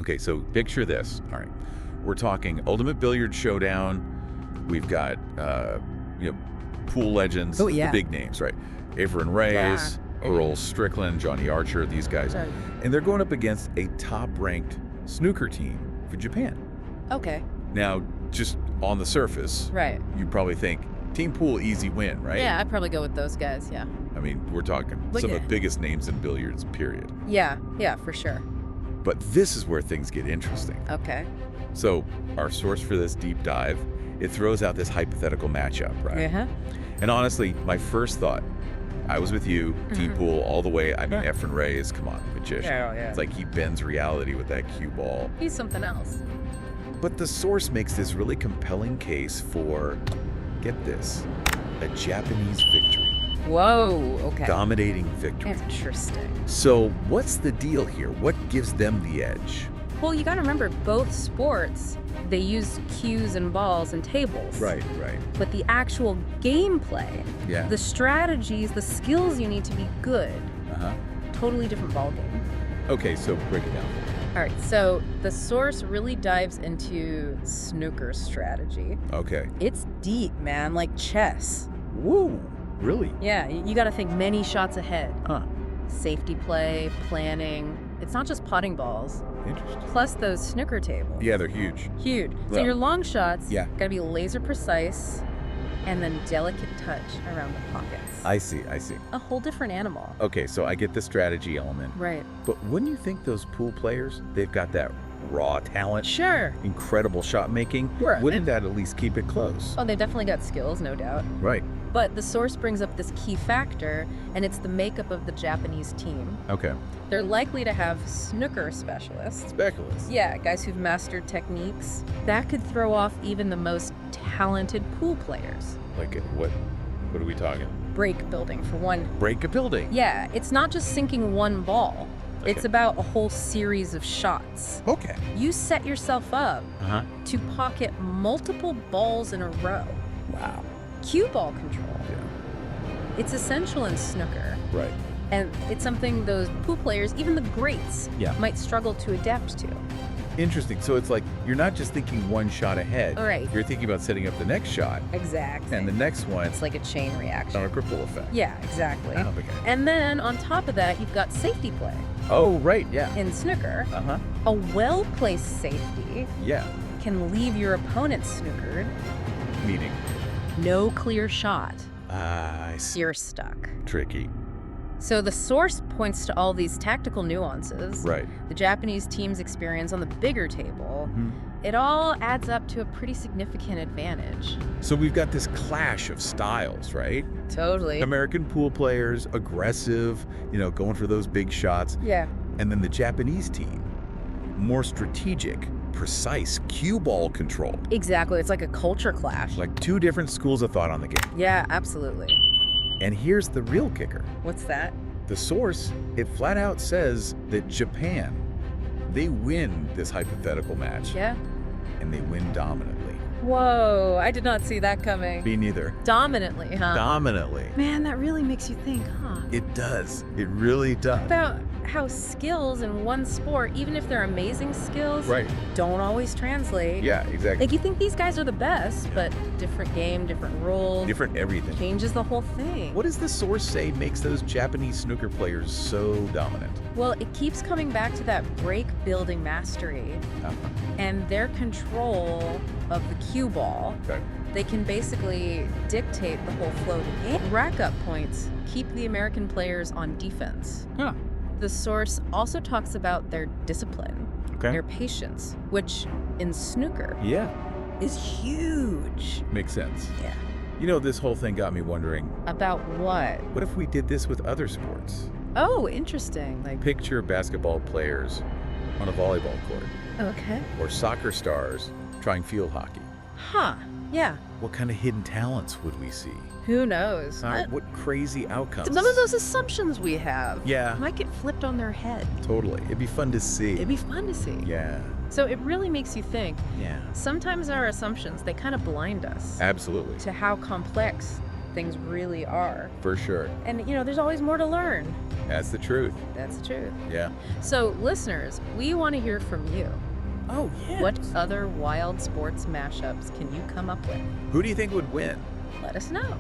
Okay, so picture this. All right. We're talking Ultimate Billiard Showdown. We've got, pool legends. Oh, yeah. The big names, right? Efren Reyes, Earl, Strickland, Johnny Archer, these guys. Right. And they're going up against a top-ranked snooker team for Japan. Okay. Now, just on the surface, Right. you probably think, team pool, easy win, right? Yeah, I'd probably go with those guys, yeah. I mean, we're talking Look some of at- the biggest names in billiards, period. Yeah, for sure. But this is where things get interesting. Okay. So our source for this deep dive, it throws out this hypothetical matchup, right? Uh-huh. And honestly, my first thought, I was with you, team pool all the way. I mean, Yeah. Efren Reyes, come on, magician. Yeah. It's like he bends reality with that cue ball. He's something else. But the source makes this really compelling case for, get this, a Japanese victory. Whoa, okay. Dominating victory. Interesting. So what's the deal here? What gives them the edge? Well, you gotta remember, both sports, they use cues and balls and tables. Right. But the actual gameplay, Yeah. the strategies, the skills you need to be good, Uh-huh. totally different ballgame. Okay, so break it down. All right, so the source really dives into snooker strategy. Okay. It's deep, man, like chess. Woo! Really? Yeah, you gotta think many shots ahead. Huh. Safety play, planning. It's not just putting balls. Interesting. Plus those snooker tables. Yeah, they're huge. Huge. So Well, your long shots yeah. gotta be laser precise and then delicate touch around the pockets. I see. A whole different animal. Okay, so I get the strategy element. Right. But wouldn't you think those pool players, they've got that raw talent, Sure. incredible shot making? Right. Wouldn't that at least keep it close? Oh, they definitely got skills, no doubt. Right. But the source brings up this key factor, and it's the makeup of the Japanese team. Okay. They're likely to have snooker specialists. Specialists. Yeah, guys who've mastered techniques. That could throw off even the most talented pool players. Like what are we talking? Break building, for one. Break a building. Yeah, it's not just sinking one ball. Okay. It's about a whole series of shots. Okay. You set yourself up Uh-huh. to pocket multiple balls in a row. Wow. Cue ball control. Yeah. It's essential in snooker. Right. And it's something those pool players, even the greats, Yeah. might struggle to adapt to. Interesting. So it's like you're not just thinking one shot ahead. All right. You're thinking about setting up the next shot Exactly. and the next one It's like a chain reaction. on a ripple effect. Yeah, exactly. Oh, okay. And then on top of that, you've got safety play. Oh, right. Yeah. In snooker, Uh-huh. a well-placed safety Yeah. can leave your opponent snookered. Meaning. No clear shot. I see. You're stuck. Tricky. So the source points to all these tactical nuances. Right. The Japanese team's experience on the bigger table. Mhm. It all adds up to a pretty significant advantage. So we've got this clash of styles, right? Totally. American pool players, aggressive, going for those big shots. Yeah. And then the Japanese team, more strategic, precise, cue ball control. Exactly. It's like a culture clash. Like two different schools of thought on the game. Yeah, absolutely. And here's the real kicker. What's that? The source, it flat out says that Japan, they win this hypothetical match. Yeah. And they win dominantly. Whoa, I did not see that coming. Me neither. Dominantly, huh? Dominantly. Man, that really makes you think, huh? It does. It really does. About how skills in one sport, even if they're amazing skills, Right. don't always translate. Yeah, exactly. Like, you think these guys are the best, but different game, different rules. Different everything. Changes the whole thing. What does the source say makes those Japanese snooker players so dominant? Well, it keeps coming back to that break-building mastery Uh-huh. and their control of the cue ball. Okay. They can basically dictate the whole flow of the game. Rack-up points keep the American players on defense. Huh. The source also talks about their discipline, Okay. their patience, which in snooker Yeah. is huge. Makes sense. Yeah. This whole thing got me wondering, About what? what if we did this with other sports? Oh, interesting. Like, Picture basketball players on a volleyball court, okay. or soccer stars trying field hockey. Huh. Yeah. What kind of hidden talents would we see? Who knows? What crazy outcomes? Some of those assumptions we have Yeah. might get flipped on their head. Totally. It'd be fun to see. It'd be fun to see. Yeah. So it really makes you think. Yeah. Sometimes our assumptions, they kind of blind us Absolutely. to how complex things really are. For sure. And, there's always more to learn. That's the truth. That's the truth. Yeah. So, listeners, we want to hear from you. Oh, yeah. What other wild sports mashups can you come up with? Who do you think would win? Let us know.